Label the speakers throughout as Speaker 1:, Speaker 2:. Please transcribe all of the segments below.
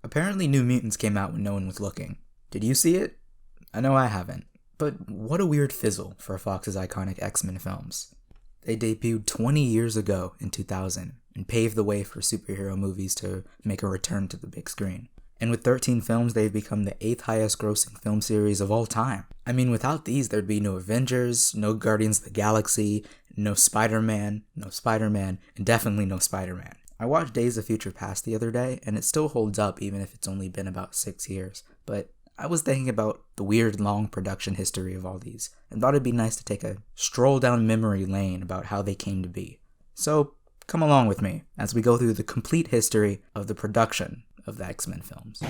Speaker 1: Apparently New Mutants came out when no one was looking. Did you see it? I know I haven't. But what a weird fizzle for Fox's iconic X-Men films. They debuted 20 years ago in 2000 and paved the way for superhero movies to make a return to the big screen. And with 13 films, they've become the 8th highest grossing film series of all time. I mean, without these, there'd be no Avengers, no Guardians of the Galaxy, no Spider-Man, and definitely no Spider-Man. I watched Days of Future Past the other day, and it still holds up even if it's only been about 6 years. But I was thinking about the weird long production history of all these, and thought it'd be nice to take a stroll down memory lane about how they came to be. So, come along with me as we go through the complete history of the production of the X-Men films.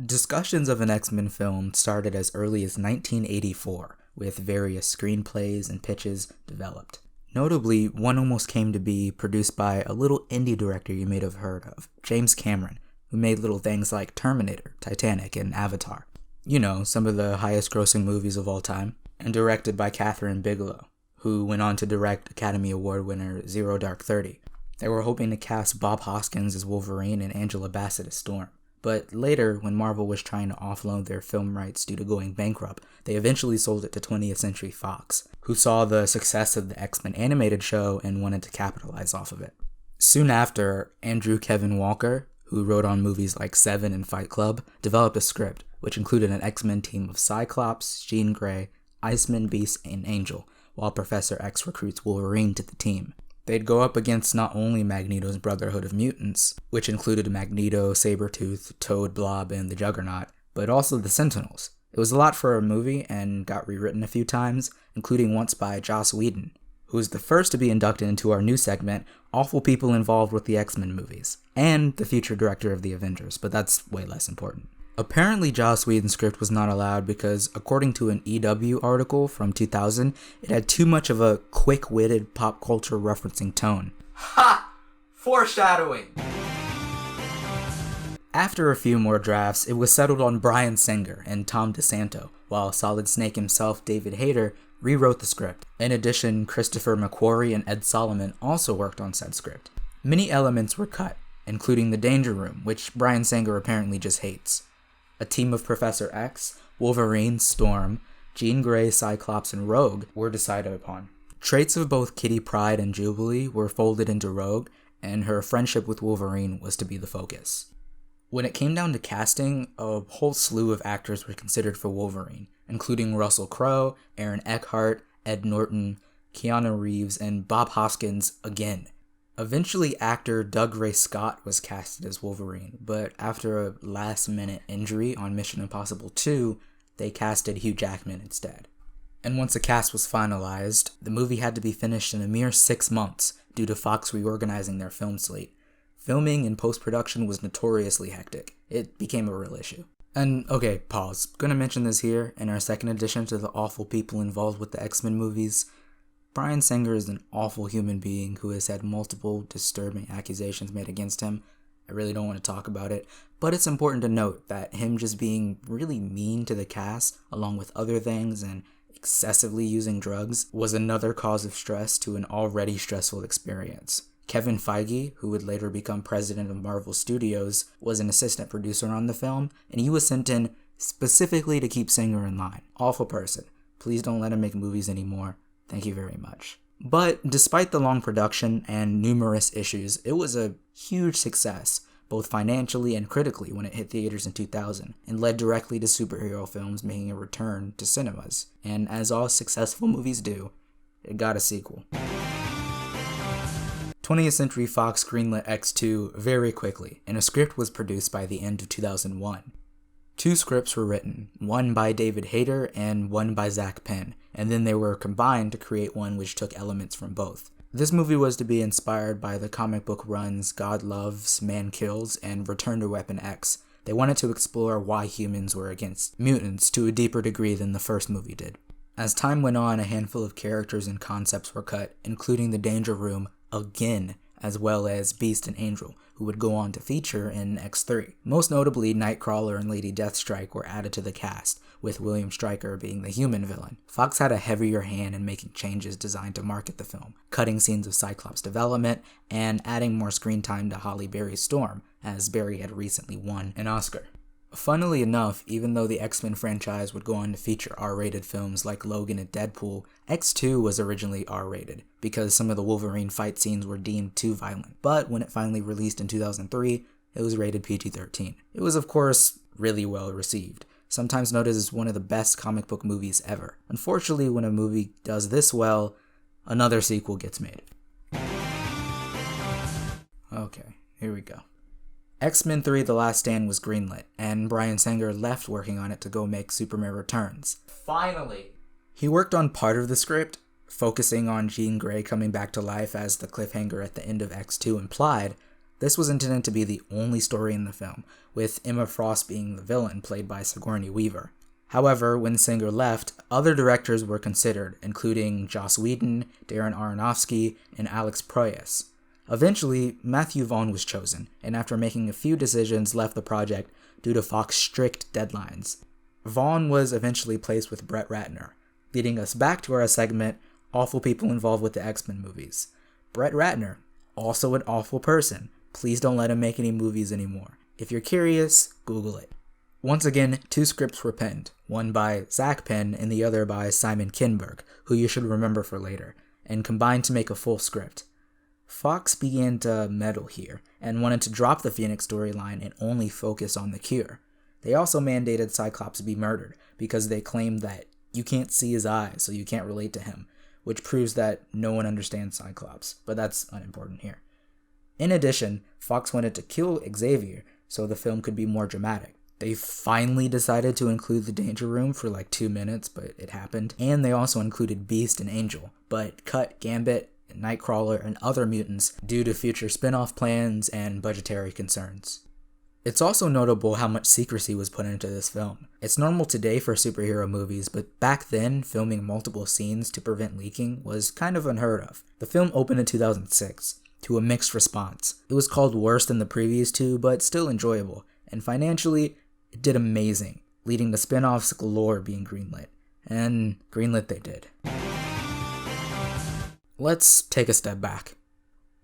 Speaker 1: Discussions of an X-Men film started as early as 1984, with various screenplays and pitches developed. Notably, one almost came to be produced by a little indie director you may have heard of, James Cameron, who made little things like Terminator, Titanic, and Avatar. You know, some of the highest grossing movies of all time, and directed by Catherine Bigelow, who went on to direct Academy Award winner Zero Dark 30. They were hoping to cast Bob Hoskins as Wolverine and Angela Bassett as Storm. But later, when Marvel was trying to offload their film rights due to going bankrupt, they eventually sold it to 20th Century Fox, who saw the success of the X-Men animated show and wanted to capitalize off of it. Soon after, Andrew Kevin Walker, who wrote on movies like Seven and Fight Club, developed a script, which included an X-Men team of Cyclops, Jean Grey, Iceman, Beast, and Angel, while Professor X recruits Wolverine to the team. They'd go up against not only Magneto's Brotherhood of Mutants, which included Magneto, Sabretooth, Toad, Blob, and the Juggernaut, but also the Sentinels. It was a lot for a movie and got rewritten a few times, including once by Joss Whedon, who was the first to be inducted into our new segment, Awful People Involved with the X-Men Movies, and the future director of the Avengers, but that's way less important. Apparently Joss Whedon's script was not allowed because, according to an EW article from 2000, it had too much of a quick-witted pop culture referencing tone. Ha! Foreshadowing! After a few more drafts, it was settled on Bryan Singer and Tom DeSanto, while Solid Snake himself, David Hayter, rewrote the script. In addition, Christopher McQuarrie and Ed Solomon also worked on said script. Many elements were cut, including the Danger Room, which Bryan Singer apparently just hates. A team of Professor X, Wolverine, Storm, Jean Grey, Cyclops, and Rogue were decided upon. Traits of both Kitty Pryde and Jubilee were folded into Rogue, and her friendship with Wolverine was to be the focus. When it came down to casting, a whole slew of actors were considered for Wolverine, including Russell Crowe, Aaron Eckhart, Ed Norton, Keanu Reeves, and Bob Hoskins again. Eventually, actor Doug Ray Scott was casted as Wolverine, but after a last-minute injury on Mission Impossible 2, they casted Hugh Jackman instead. And once the cast was finalized, the movie had to be finished in a mere 6 months due to Fox reorganizing their film slate. Filming and post-production was notoriously hectic. It became a real issue. And, okay, pause. Gonna mention this here in our second edition to the awful people involved with the X-Men movies. Bryan Singer is an awful human being who has had multiple disturbing accusations made against him. I really don't want to talk about it, but it's important to note that him just being really mean to the cast, along with other things, and excessively using drugs, was another cause of stress to an already stressful experience. Kevin Feige, who would later become president of Marvel Studios, was an assistant producer on the film, and he was sent in specifically to keep Singer in line. Awful person. Please don't let him make movies anymore. Thank you very much. But despite the long production and numerous issues, it was a huge success, both financially and critically when it hit theaters in 2000, and led directly to superhero films making a return to cinemas. And as all successful movies do, it got a sequel. 20th Century Fox greenlit X2 very quickly, and a script was produced by the end of 2001. 2 scripts were written, one by David Hayter and one by Zach Penn, and then they were combined to create one which took elements from both. This movie was to be inspired by the comic book runs God Loves, Man Kills, and Return to Weapon X. They wanted to explore why humans were against mutants to a deeper degree than the first movie did. As time went on, a handful of characters and concepts were cut, including the Danger Room again, as well as Beast and Angel, who would go on to feature in X3. Most notably, Nightcrawler and Lady Deathstrike were added to the cast, with William Stryker being the human villain. Fox had a heavier hand in making changes designed to market the film, cutting scenes of Cyclops' development, and adding more screen time to Halle Berry's Storm, as Barry had recently won an Oscar. Funnily enough, even though the X-Men franchise would go on to feature R-rated films like Logan and Deadpool, X2 was originally R-rated because some of the Wolverine fight scenes were deemed too violent. But when it finally released in 2003, it was rated PG-13. It was, of course, really well received, sometimes noted as one of the best comic book movies ever. Unfortunately, when a movie does this well, another sequel gets made. Okay, here we go. X-Men 3 The Last Stand was greenlit, and Bryan Singer left working on it to go make Superman Returns. Finally! He worked on part of the script, focusing on Jean Grey coming back to life as the cliffhanger at the end of X2 implied. This was intended to be the only story in the film, with Emma Frost being the villain, played by Sigourney Weaver. However, when Singer left, other directors were considered, including Joss Whedon, Darren Aronofsky, and Alex Proyas. Eventually, Matthew Vaughn was chosen, and after making a few decisions left the project due to Fox's strict deadlines. Vaughn was eventually placed with Brett Ratner, leading us back to our segment, Awful People Involved with the X-Men Movies. Brett Ratner, also an awful person. Please don't let him make any movies anymore. If you're curious, Google it. Once again, 2 scripts were penned, one by Zach Penn and the other by Simon Kinberg, who you should remember for later, and combined to make a full script. Fox began to meddle here, and wanted to drop the Phoenix storyline and only focus on the cure. They also mandated Cyclops be murdered, because they claimed that you can't see his eyes, so you can't relate to him, which proves that no one understands Cyclops, but that's unimportant here. In addition, Fox wanted to kill Xavier so the film could be more dramatic. They finally decided to include the Danger Room for like 2 minutes, but it happened. And they also included Beast and Angel, but cut Gambit, Nightcrawler, and other mutants due to future spin-off plans and budgetary concerns. It's also notable how much secrecy was put into this film. It's normal today for superhero movies, but back then, filming multiple scenes to prevent leaking was kind of unheard of. The film opened in 2006. To a mixed response. It was called worse than the previous 2, but still enjoyable, and financially, it did amazing, leading to spin-offs galore being greenlit. And greenlit they did. Let's take a step back.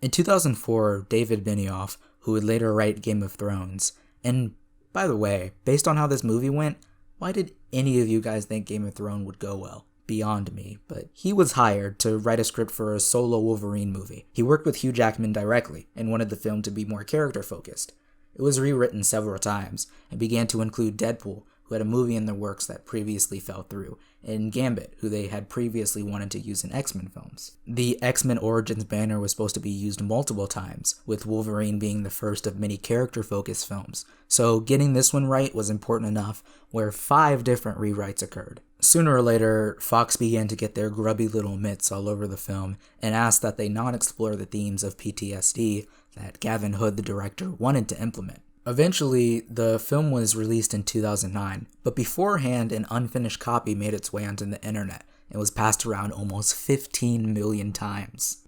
Speaker 1: In 2004, David Benioff, who would later write Game of Thrones, and by the way, based on how this movie went, why did any of you guys think Game of Thrones would go well? Beyond me, but he was hired to write a script for a solo Wolverine movie. He worked with Hugh Jackman directly and wanted the film to be more character-focused. It was rewritten several times and began to include Deadpool, who had a movie in the works that previously fell through, and Gambit, who they had previously wanted to use in X-Men films. The X-Men Origins banner was supposed to be used multiple times, with Wolverine being the first of many character-focused films, so getting this one right was important enough, where 5 different rewrites occurred. Sooner or later, Fox began to get their grubby little mitts all over the film and asked that they not explore the themes of PTSD that Gavin Hood, the director, wanted to implement. Eventually, the film was released in 2009, but beforehand an unfinished copy made its way onto the internet and was passed around almost 15 million times.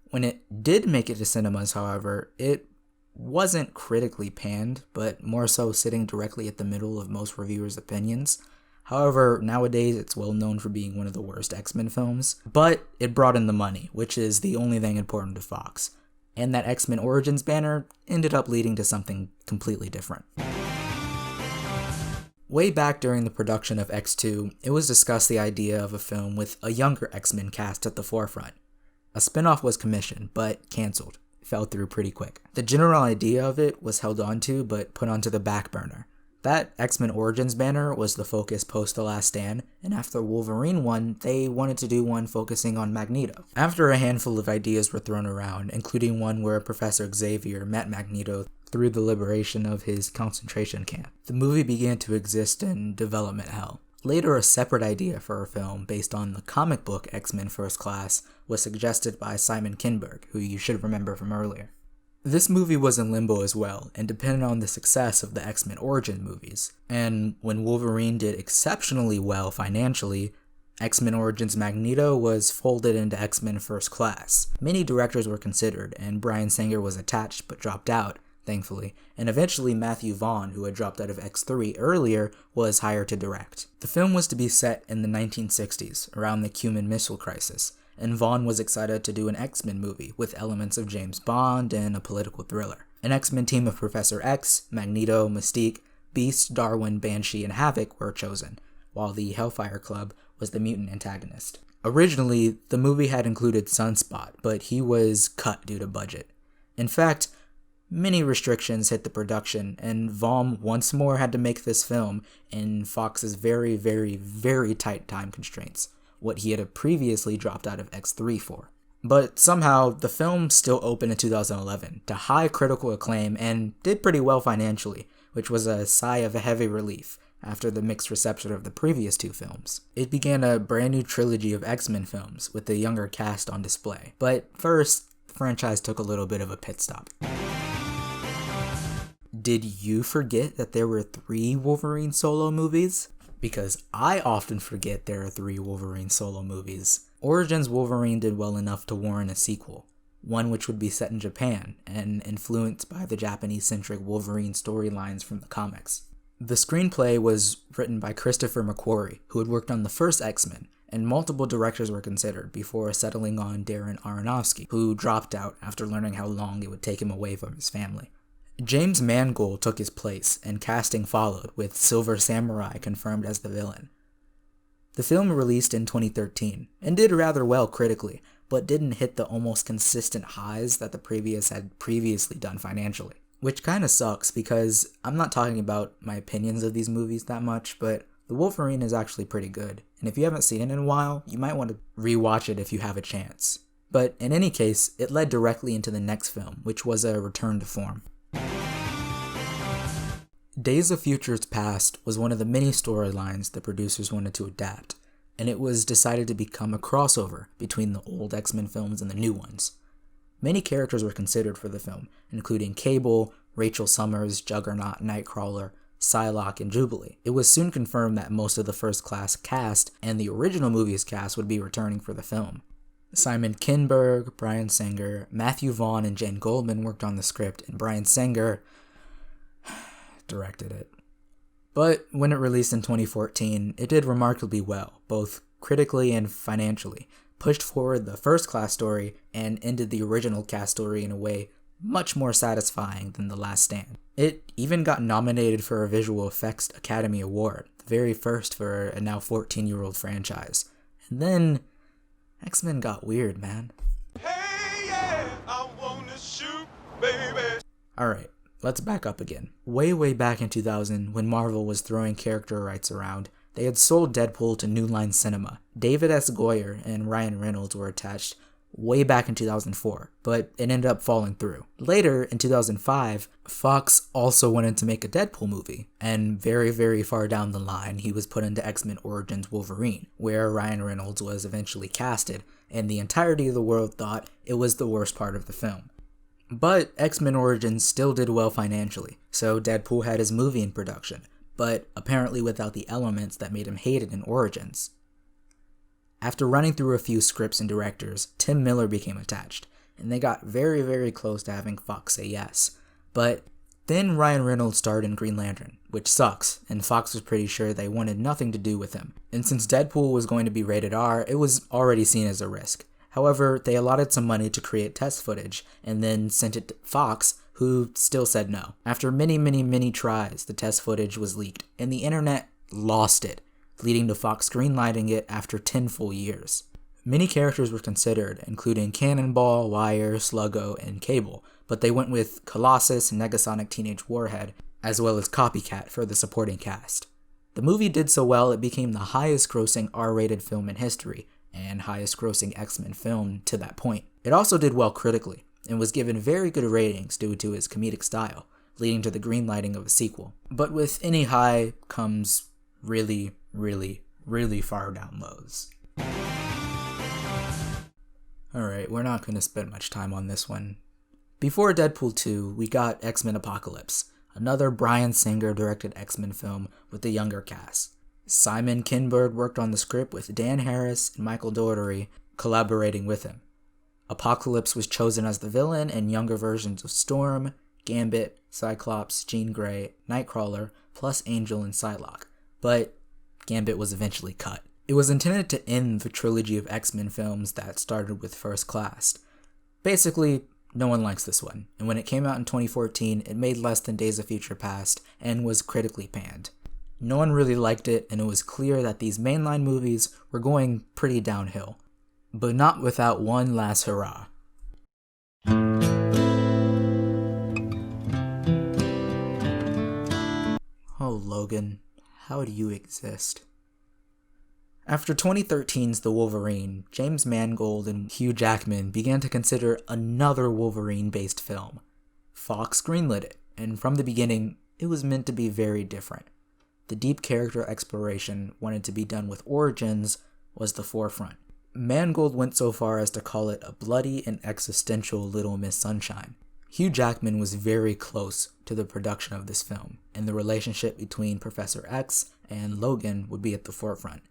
Speaker 1: When it did make it to cinemas, however, it wasn't critically panned, but more so sitting directly at the middle of most reviewers' opinions. However, nowadays it's well known for being one of the worst X-Men films, but it brought in the money, which is the only thing important to Fox. And that X-Men Origins banner ended up leading to something completely different. Way back during the production of X2, it was discussed the idea of a film with a younger X-Men cast at the forefront. A spin-off was commissioned, but cancelled. It fell through pretty quick. The general idea of it was held onto, but put onto the back burner. That X-Men Origins banner was the focus post The Last Stand, and after Wolverine one, they wanted to do one focusing on Magneto. After a handful of ideas were thrown around, including one where Professor Xavier met Magneto through the liberation of his concentration camp, the movie began to exist in development hell. Later, a separate idea for a film based on the comic book X-Men First Class was suggested by Simon Kinberg, who you should remember from earlier. This movie was in limbo as well, and depended on the success of the X-Men Origin movies. And when Wolverine did exceptionally well financially, X-Men Origins Magneto was folded into X-Men First Class. Many directors were considered, and Bryan Singer was attached but dropped out, thankfully, and eventually Matthew Vaughn, who had dropped out of X3 earlier, was hired to direct. The film was to be set in the 1960s, around the Cuban Missile Crisis, and Vaughn was excited to do an X-Men movie with elements of James Bond and a political thriller. An X-Men team of Professor X, Magneto, Mystique, Beast, Darwin, Banshee, and Havoc were chosen, while the Hellfire Club was the mutant antagonist. Originally, the movie had included Sunspot, but he was cut due to budget. In fact, many restrictions hit the production, and Vom once more had to make this film in Fox's very, very, very tight time constraints, what he had previously dropped out of X3 for. But somehow, the film still opened in 2011 to high critical acclaim and did pretty well financially, which was a sigh of heavy relief after the mixed reception of the previous two films. It began a brand new trilogy of X-Men films with the younger cast on display. But first, the franchise took a little bit of a pit stop. Did you forget that there were 3 Wolverine solo movies? Because I often forget there are 3 Wolverine solo movies. Origins Wolverine did well enough to warrant a sequel, one which would be set in Japan and influenced by the Japanese-centric Wolverine storylines from the comics. The screenplay was written by Christopher McQuarrie, who had worked on the first X-Men, and multiple directors were considered before settling on Darren Aronofsky, who dropped out after learning how long it would take him away from his family. James Mangold took his place, and casting followed, with Silver Samurai confirmed as the villain. The film released in 2013, and did rather well critically, but didn't hit the almost consistent highs that the previous had previously done financially. Which kinda sucks, because I'm not talking about my opinions of these movies that much, but The Wolverine is actually pretty good, and if you haven't seen it in a while, you might want to rewatch it if you have a chance. But in any case, it led directly into the next film, which was a return to form. Days of Futures Past was one of the many storylines the producers wanted to adapt, and it was decided to become a crossover between the old X-Men films and the new ones. Many characters were considered for the film, including Cable, Rachel Summers, Juggernaut, Nightcrawler, Psylocke, and Jubilee. It was soon confirmed that most of the first-class cast and the original movie's cast would be returning for the film. Simon Kinberg, Bryan Singer, Matthew Vaughn, and Jane Goldman worked on the script, and Bryan Singer directed it. But when it released in 2014, it did remarkably well, both critically and financially, pushed forward the first-class story, and ended the original cast story in a way much more satisfying than The Last Stand. It even got nominated for a Visual Effects Academy Award, the very first for a now 14-year-old franchise. And then, X-Men got weird, man. Hey, yeah, I wanna shoot, baby. Alright, let's back up again. Way back in 2000, when Marvel was throwing character rights around, they had sold Deadpool to New Line Cinema. David S. Goyer and Ryan Reynolds were attached way back in 2004, but it ended up falling through. Later, in 2005, Fox also wanted to make a Deadpool movie, and very far down the line, he was put into X-Men Origins Wolverine, where Ryan Reynolds was eventually casted, and the entirety of the world thought it was the worst part of the film. But X-Men Origins still did well financially, so Deadpool had his movie in production, but apparently without the elements that made him hated in Origins. After running through a few scripts and directors, Tim Miller became attached, and they got very close to having Fox say yes. But then Ryan Reynolds starred in Green Lantern, which sucks, and Fox was pretty sure they wanted nothing to do with him. And since Deadpool was going to be rated R, it was already seen as a risk. However, they allotted some money to create test footage, and then sent it to Fox, who still said no. After many tries, the test footage was leaked, and the internet lost it, leading to Fox greenlighting it after 10 full years. Many characters were considered, including Cannonball, Wire, Sluggo, and Cable, but they went with Colossus and Negasonic Teenage Warhead, as well as Copycat for the supporting cast. The movie did so well it became the highest grossing R-rated film in history, and highest grossing X-Men film to that point. It also did well critically, and was given very good ratings due to its comedic style, leading to the greenlighting of a sequel. But with any high comes really far down lows. Alright, we're not going to spend much time on this one. Before Deadpool 2, we got X-Men Apocalypse, another Bryan Singer directed X-Men film with a younger cast. Simon Kinberg worked on the script with Dan Harris and Michael Dougherty collaborating with him. Apocalypse was chosen as the villain, and younger versions of Storm, Gambit, Cyclops, Jean Grey, Nightcrawler, plus Angel and Psylocke. But Gambit was eventually cut. It was intended to end the trilogy of X-Men films that started with First Class. Basically, No one likes this one, and when it came out in 2014, it made less than Days of Future Past and was critically panned. No one really liked it, and it was clear that these mainline movies were going pretty downhill. But not without one last hurrah. Oh, Logan, how do you exist? After 2013's The Wolverine, James Mangold and Hugh Jackman began to consider another Wolverine-based film. Fox greenlit it, and from the beginning, it was meant to be very different. The deep character exploration wanted to be done with Origins was the forefront. Mangold went so far as to call it a bloody and existential Little Miss Sunshine. Hugh Jackman was very close to the production of this film, and the relationship between Professor X and Logan would be at the forefront.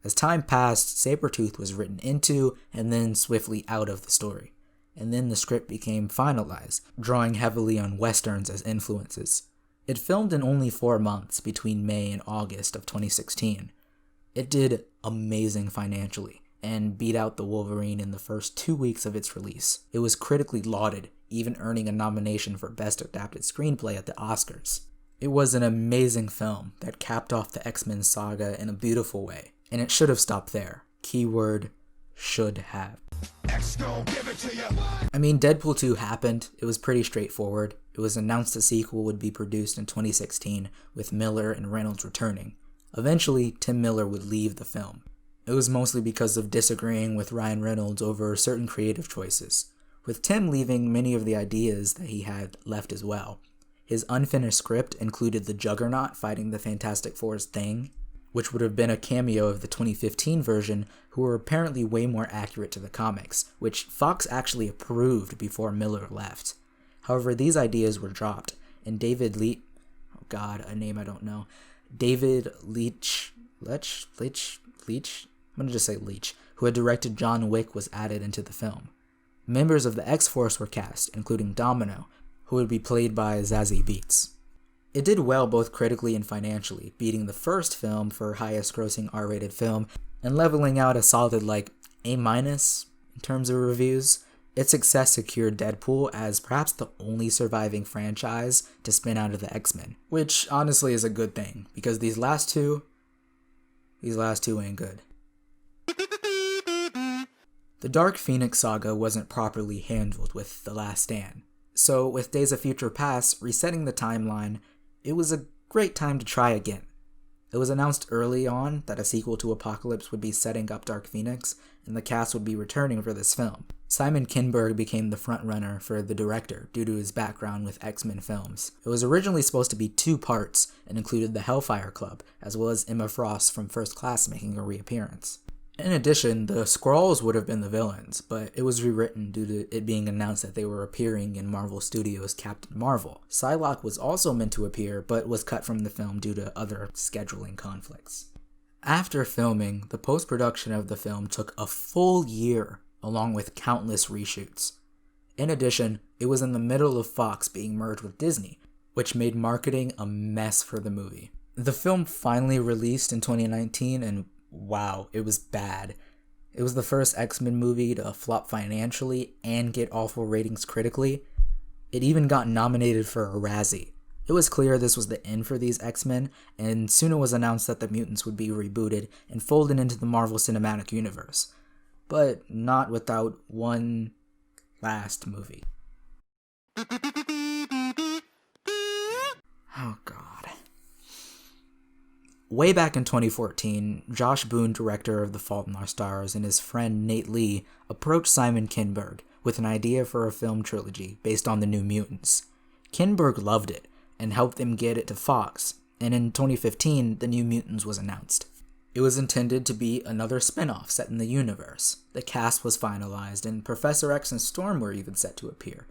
Speaker 1: As time passed, Sabretooth was written into and then swiftly out of the story, and then the script became finalized, drawing heavily on westerns as influences. It filmed in only 4 months between May and August of 2016. It did amazing financially, and beat out The Wolverine in the first 2 weeks of its release. It was critically lauded, even earning a nomination for Best Adapted Screenplay at the Oscars. It was an amazing film that capped off the X-Men saga in a beautiful way, and it should have stopped there. Keyword, should have. I mean, Deadpool 2 happened. It was pretty straightforward. It was announced a sequel would be produced in 2016, with Miller and Reynolds returning. Eventually, Tim Miller would leave the film. It was mostly because of disagreeing with Ryan Reynolds over certain creative choices. With Tim leaving, many of the ideas that he had left as well. His unfinished script included the Juggernaut fighting the Fantastic Four's Thing, which would have been a cameo of the 2015 version, who were apparently way more accurate to the comics, which Fox actually approved before Miller left. However, these ideas were dropped, and David Leitch, who had directed John Wick, was added into the film. Members of the X-Force were cast, including Domino, who would be played by Zazie Beetz. It did well both critically and financially, beating the first film for highest grossing R-rated film and leveling out a solid A- in terms of reviews. Its success secured Deadpool as perhaps the only surviving franchise to spin out of the X-Men, which honestly is a good thing, because these last two ain't good. The Dark Phoenix saga wasn't properly handled with The Last Stand, so with Days of Future Past resetting the timeline, it was a great time to try again. It was announced early on that a sequel to Apocalypse would be setting up Dark Phoenix, and the cast would be returning for this film. Simon Kinberg became the frontrunner for the director due to his background with X-Men films. It was originally supposed to be 2 parts and included the Hellfire Club, as well as Emma Frost from First Class making a reappearance. In addition, the Skrulls would have been the villains, but it was rewritten due to it being announced that they were appearing in Marvel Studios' Captain Marvel. Psylocke was also meant to appear, but was cut from the film due to other scheduling conflicts. After filming, the post-production of the film took a full year, along with countless reshoots. In addition, it was in the middle of Fox being merged with Disney, which made marketing a mess for the movie. The film finally released in 2019, and wow, it was bad. It was the first X-Men movie to flop financially and get awful ratings critically. It even got nominated for a Razzie. It was clear this was the end for these X-Men, and soon it was announced that the Mutants would be rebooted and folded into the Marvel Cinematic Universe. But not without one last movie. Oh god. Way back in 2014, Josh Boone, director of The Fault in Our Stars, and his friend Nate Lee approached Simon Kinberg with an idea for a film trilogy based on the New Mutants. Kinberg loved it and helped them get it to Fox, and in 2015, The New Mutants was announced. It was intended to be another spin-off set in the universe. The cast was finalized, and Professor X and Storm were even set to appear.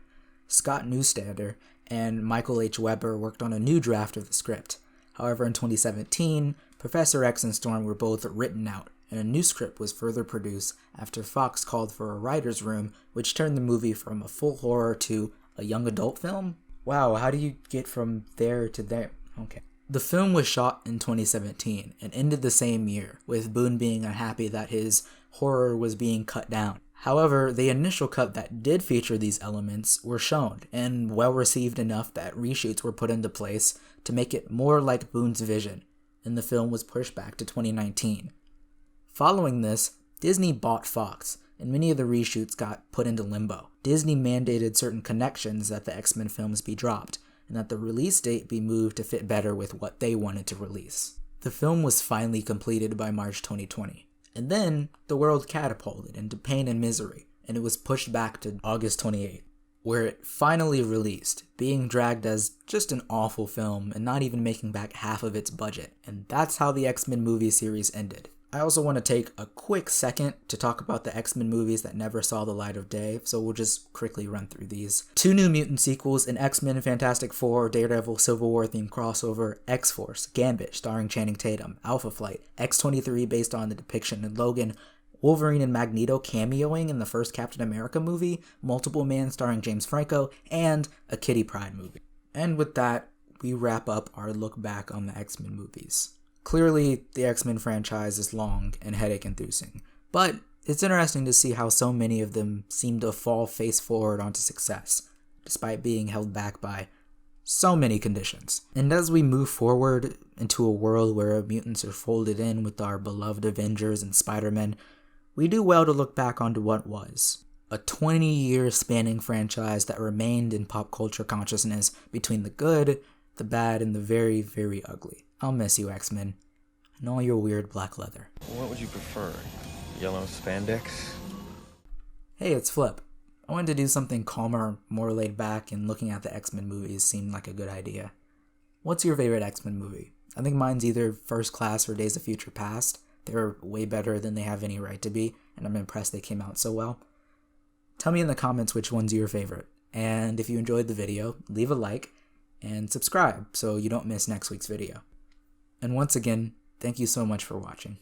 Speaker 1: Scott Newstander and Michael H. Weber worked on a new draft of the script. However, in 2017, Professor X and Storm were both written out, and a new script was further produced after Fox called for a writer's room, which turned the movie from a full horror to a young adult film? Wow, how do you get from there to there? Okay. The film was shot in 2017 and ended the same year, with Boone being unhappy that his horror was being cut down. However, the initial cut that did feature these elements were shown, and well received enough that reshoots were put into place to make it more like Boone's vision, and the film was pushed back to 2019. Following this, Disney bought Fox, and many of the reshoots got put into limbo. Disney mandated certain connections that the X-Men films be dropped, and that the release date be moved to fit better with what they wanted to release. The film was finally completed by March 2020, and then the world catapulted into pain and misery, and it was pushed back to August 28th, where it finally released, being dragged as just an awful film and not even making back half of its budget, and that's how the X-Men movie series ended. I also want to take a quick second to talk about the X-Men movies that never saw the light of day, so we'll just quickly run through these. 2 New Mutant sequels, an X-Men Fantastic Four, Daredevil, Civil War themed crossover, X-Force, Gambit starring Channing Tatum, Alpha Flight, X-23 based on the depiction in Logan, Wolverine and Magneto cameoing in the first Captain America movie, Multiple Man starring James Franco, and a Kitty Pryde movie. And with that, we wrap up our look back on the X-Men movies. Clearly, the X-Men franchise is long and headache-inducing, but it's interesting to see how so many of them seem to fall face forward onto success, despite being held back by so many conditions. And as we move forward into a world where mutants are folded in with our beloved Avengers and Spider-Man, we do well to look back onto what was a 20-year spanning franchise that remained in pop culture consciousness between the good, the bad, and the very, very ugly. I'll miss you, X-Men, and all your weird black leather.
Speaker 2: What would you prefer? Yellow spandex?
Speaker 1: Hey, it's Flip. I wanted to do something calmer, more laid back, and looking at the X-Men movies seemed like a good idea. What's your favorite X-Men movie? I think mine's either First Class or Days of Future Past. They're way better than they have any right to be, and I'm impressed they came out so well. Tell me in the comments which one's your favorite, and if you enjoyed the video, leave a like, and subscribe so you don't miss next week's video. And once again, thank you so much for watching.